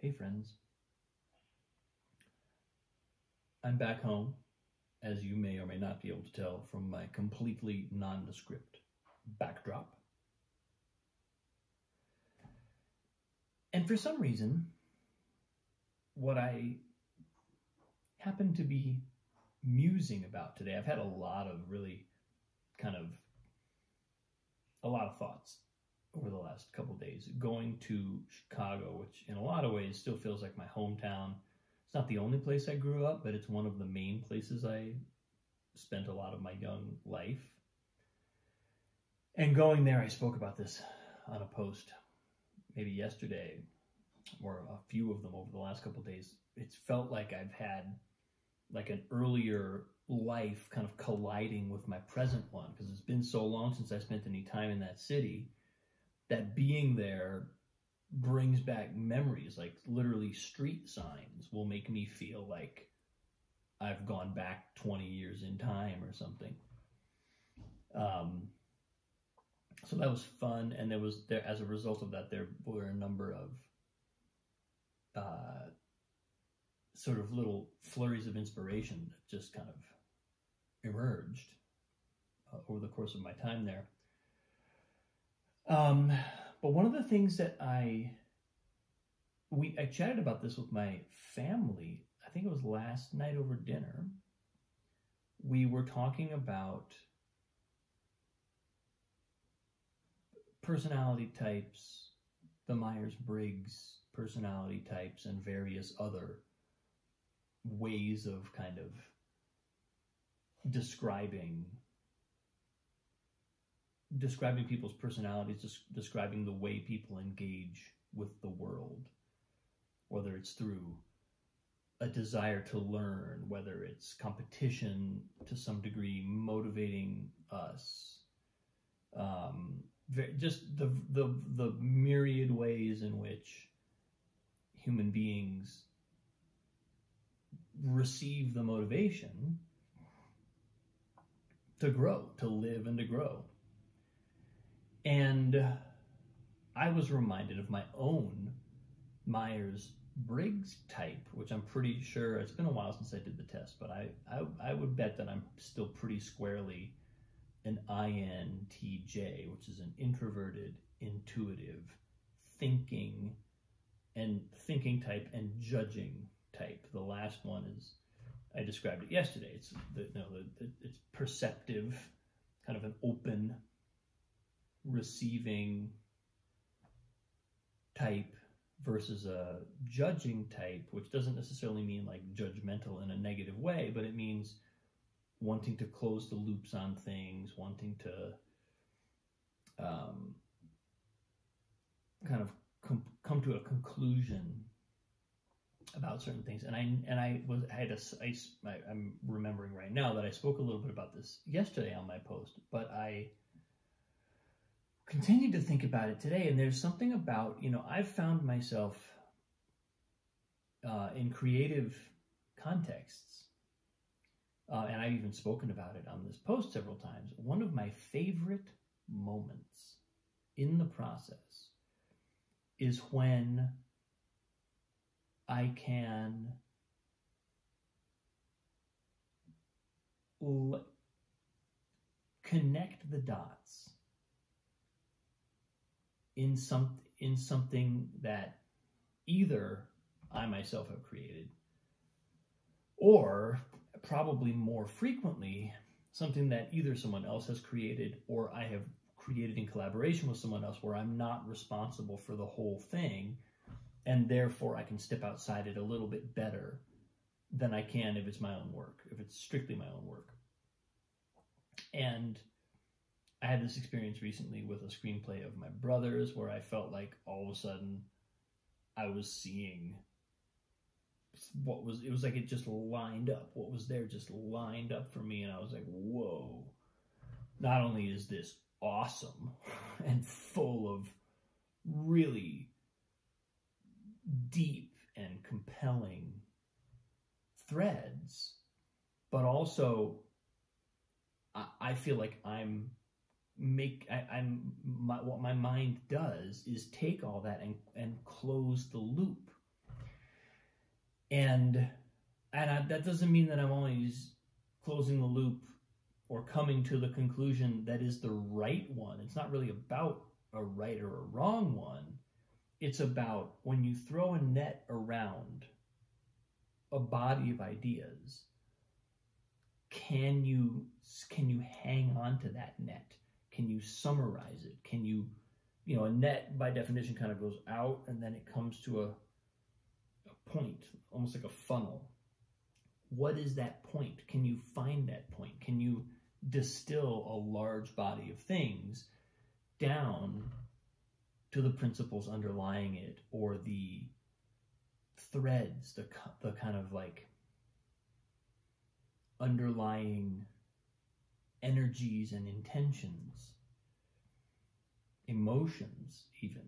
Hey friends, I'm back home, as you may or may not be able to tell from my completely nondescript backdrop. And for some reason, what I happen to be musing about today, I've had a lot of thoughts over the last couple of days. Going to Chicago, which in a lot of ways still feels like my hometown. It's not the only place I grew up, but it's one of the main places I spent a lot of my young life. And going there, I spoke about this on a post maybe yesterday, or a few of them over the last couple of days. It's felt like I've had like an earlier life kind of colliding with my present one, because it's been so long since I spent any time in that city that being there brings back memories. Like literally street signs will make me feel like I've gone back 20 years in time or something. So that was fun, and there as a result of that, there were a number of sort of little flurries of inspiration that just kind of emerged over the course of my time there. But one of the things that I chatted about this with my family, I think it was last night over dinner. We were talking about personality types, the Myers-Briggs personality types, and various other ways of kind of describing people's personalities, describing the way people engage with the world, whether it's through a desire to learn, whether it's competition to some degree motivating us, just the myriad ways in which human beings receive the motivation to grow, to live and to grow. And I was reminded of my own Myers-Briggs type, which I'm pretty sure, it's been a while since I did the test, but I would bet that I'm still pretty squarely an INTJ, which is an introverted, intuitive, thinking type and judging type. The last one is, I described it yesterday. It's it's perceptive, kind of an open, receiving type, versus a judging type, which doesn't necessarily mean like judgmental in a negative way, but it means wanting to close the loops on things, wanting to kind of come to a conclusion about certain things. And I'm remembering right now that I spoke a little bit about this yesterday on my post, but I continued to think about it today. And there's something about, I've found myself in creative contexts, and I've even spoken about it on this post several times. One of my favorite moments in the process is when I can connect the dots in something that either I myself have created, or probably more frequently something that either someone else has created or I have created in collaboration with someone else, where I'm not responsible for the whole thing, and therefore I can step outside it a little bit better than I can if it's my own work, if it's strictly my own work. And I had this experience recently with a screenplay of my brother's, where I felt like all of a sudden I was seeing it was like it just lined up. What was there just lined up for me, and I was like, whoa, not only is this awesome and full of really deep and compelling threads, but also I feel like what my mind does is take all that and close the loop And that doesn't mean that I'm always closing the loop or coming to the conclusion that is the right one. It's not really about a right or a wrong one. It's about when you throw a net around a body of ideas, can you hang on to that net? Can you summarize it? Can you, a net by definition kind of goes out and then it comes to a point, almost like a funnel. What is that point? Can you find that point? Can you distill a large body of things down to the principles underlying it, or the threads, the kind of like underlying energies and intentions, emotions even,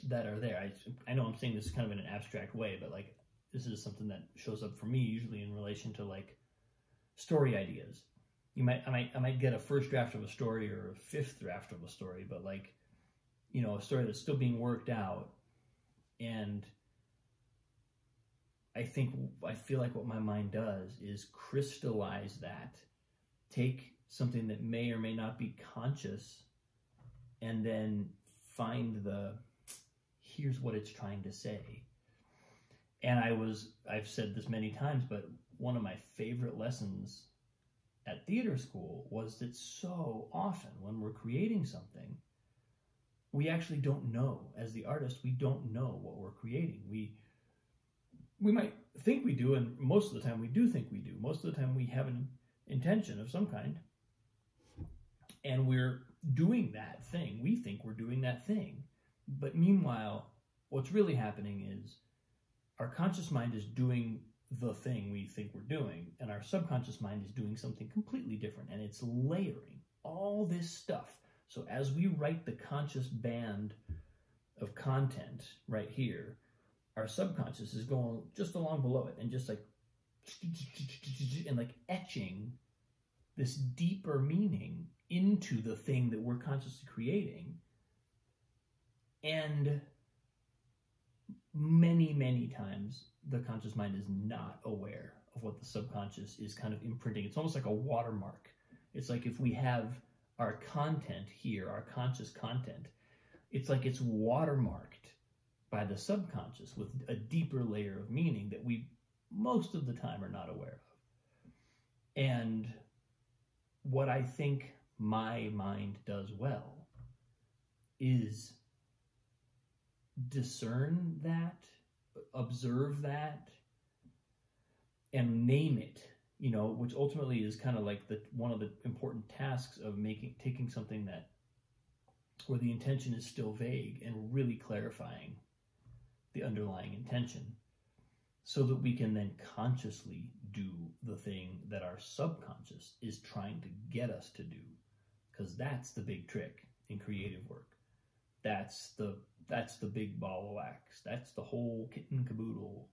that are there. I know I'm saying this kind of in an abstract way, but like this is something that shows up for me usually in relation to like story ideas. I might get a first draft of a story or a fifth draft of a story, but like, a story that's still being worked out. And I feel like what my mind does is crystallize that, take something that may or may not be conscious, and then find here's what it's trying to say. And I've said this many times, but one of my favorite lessons at theater school was that so often when we're creating something, we actually don't know. As the artist, we don't know what we're creating. We might think we do, and most of the time we do think we do. Most of the time we have an intention of some kind, and we're doing that thing. We think we're doing that thing. But meanwhile, what's really happening is our conscious mind is doing the thing we think we're doing, and our subconscious mind is doing something completely different, and it's layering all this stuff. So as we write the conscious band of content right here, our subconscious is going just along below it and just like, and like etching this deeper meaning into the thing that we're consciously creating. And many, many times the conscious mind is not aware of what the subconscious is kind of imprinting. It's almost like a watermark. It's like if we have our content here, our conscious content, it's like it's watermarked by the subconscious with a deeper layer of meaning that we most of the time are not aware of. And what I think my mind does well is discern that, observe that, and name it, which ultimately is kind of like one of the important tasks of taking something where the intention is still vague and really clarifying the underlying intention, so that we can then consciously do the thing that our subconscious is trying to get us to do. Because that's the big trick in creative work. That's the big ball of wax. That's the whole kit and caboodle.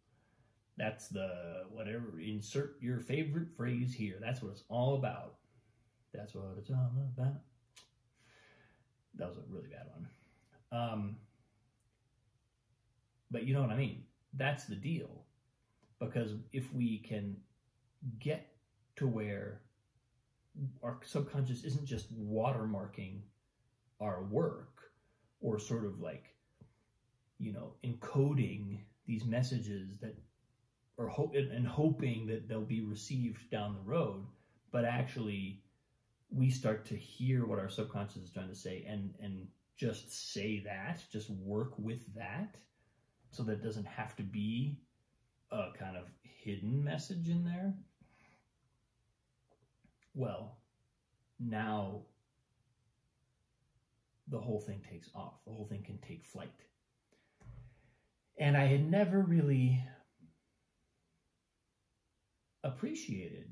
That's the whatever, insert your favorite phrase here. That's what it's all about. That's what it's all about. That was a really bad one. But you know what I mean? That's the deal. Because if we can get to where our subconscious isn't just watermarking our work, or sort of like, encoding these messages that are hoping that they'll be received down the road, but actually we start to hear what our subconscious is trying to say and just say that, just work with that, so that it doesn't have to be a kind of hidden message in there. Well, now the whole thing takes off. The whole thing can take flight. And I had never really appreciated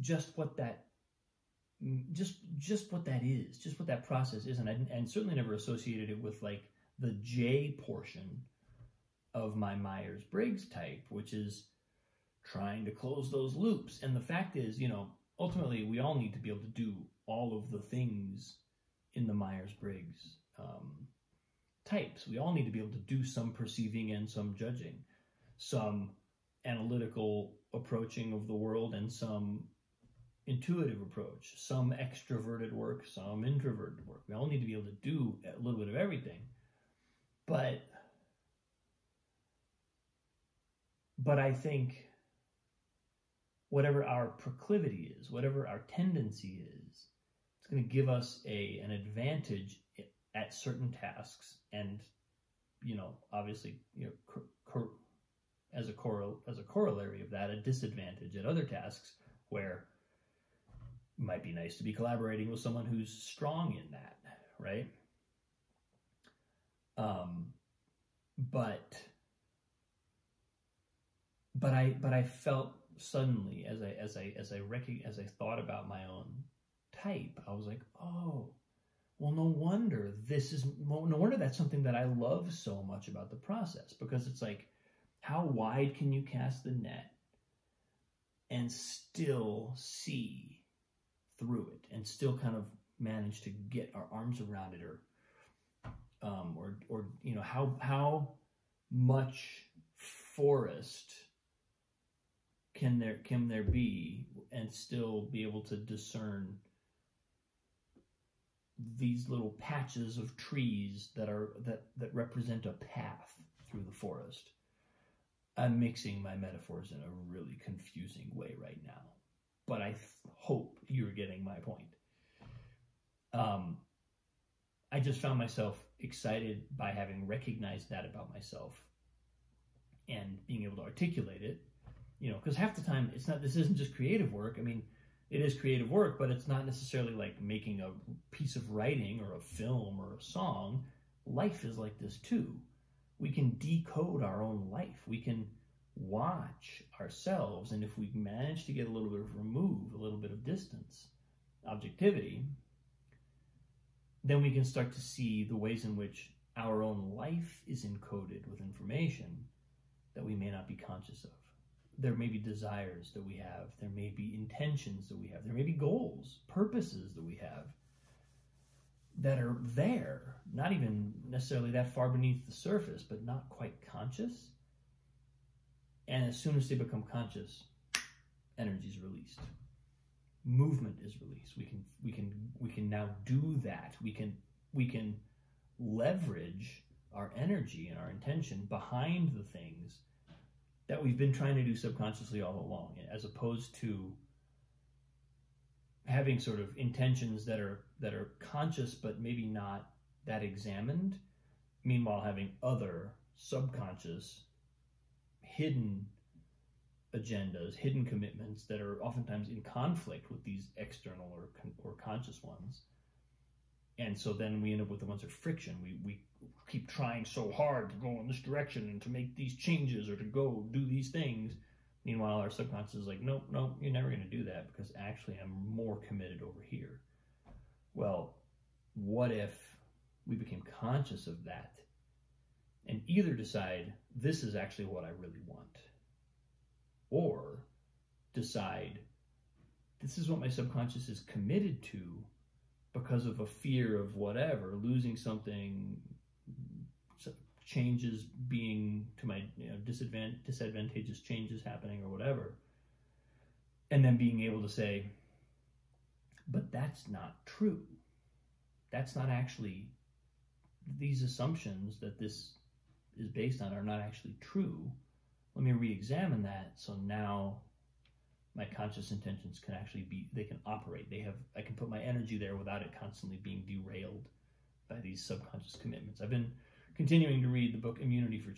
just what that just what that is, just what that process is, and certainly never associated it with like the J portion of my Myers-Briggs type, which is trying to close those loops. And the fact is, ultimately we all need to be able to do all of the things in the Myers-Briggs types. We all need to be able to do some perceiving and some judging, some analytical approaching of the world and some intuitive approach, some extroverted work, some introverted work. We all need to be able to do a little bit of everything. But I think whatever our proclivity is, whatever our tendency is, it's going to give us an advantage at certain tasks, and obviously, as a corollary of that, a disadvantage at other tasks where it might be nice to be collaborating with someone who's strong in that, right? But I felt suddenly as I thought about my own type, I was like, oh, well, no wonder that's something that I love so much about the process, because it's like, how wide can you cast the net and still see through it and still kind of manage to get our arms around it, or how much forest can there be and still be able to discern these little patches of trees that represent a path through the forest. I'm mixing my metaphors in a really confusing way right now, but I hope you're getting my point. I just found myself excited by having recognized that about myself and being able to articulate it, because half the time this isn't just creative work. I mean, it is creative work, but it's not necessarily like making a piece of writing or a film or a song. Life is like this too. We can decode our own life. We can watch ourselves, and if we manage to get a little bit of remove, a little bit of distance, objectivity, then we can start to see the ways in which our own life is encoded with information that we may not be conscious of. There may be desires that we have. There may be intentions that we have. There may be goals, purposes that we have that are there, not even necessarily that far beneath the surface, but not quite conscious. And as soon as they become conscious, energy is released. Movement is released. We can now do that. We can leverage our energy and our intention behind the things that we've been trying to do subconsciously all along, as opposed to having sort of intentions that are conscious but maybe not that examined, meanwhile having other subconscious hidden agendas, hidden commitments that are oftentimes in conflict with these external or conscious ones. And so then we end up with the ones of friction. We keep trying so hard to go in this direction and to make these changes or to go do these things. Meanwhile, our subconscious is like, nope, you're never going to do that, because actually I'm more committed over here. Well, what if we became conscious of that and either decide this is actually what I really want, or decide this is what my subconscious is committed to because of a fear of whatever, losing something, changes being to my disadvantageous changes happening or whatever, and then being able to say, but that's not true. That's not actually, these assumptions that this is based on are not actually true. Let me re-examine that, so now my conscious intentions can actually they can operate. I can put my energy there without it constantly being derailed by these subconscious commitments. I've been continuing to read the book Immunity to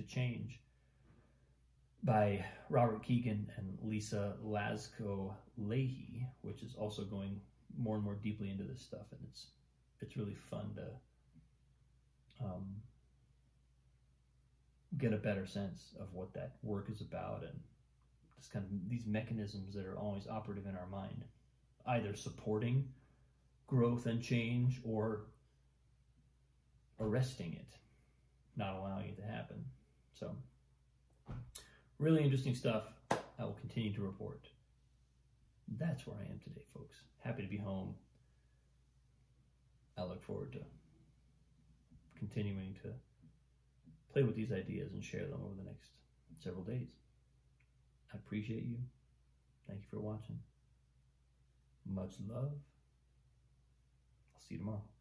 Change by Robert Keegan and Lisa Lasko-Leahy, which is also going more and more deeply into this stuff, and it's really fun to get a better sense of what that work is about, and just kind of these mechanisms that are always operative in our mind, either supporting growth and change or arresting it, not allowing it to happen. So, really interesting stuff. I will continue to report. That's where I am today, folks. Happy to be home. I look forward to continuing to play with these ideas and share them over the next several days. I appreciate you. Thank you for watching. Much love. I'll see you tomorrow.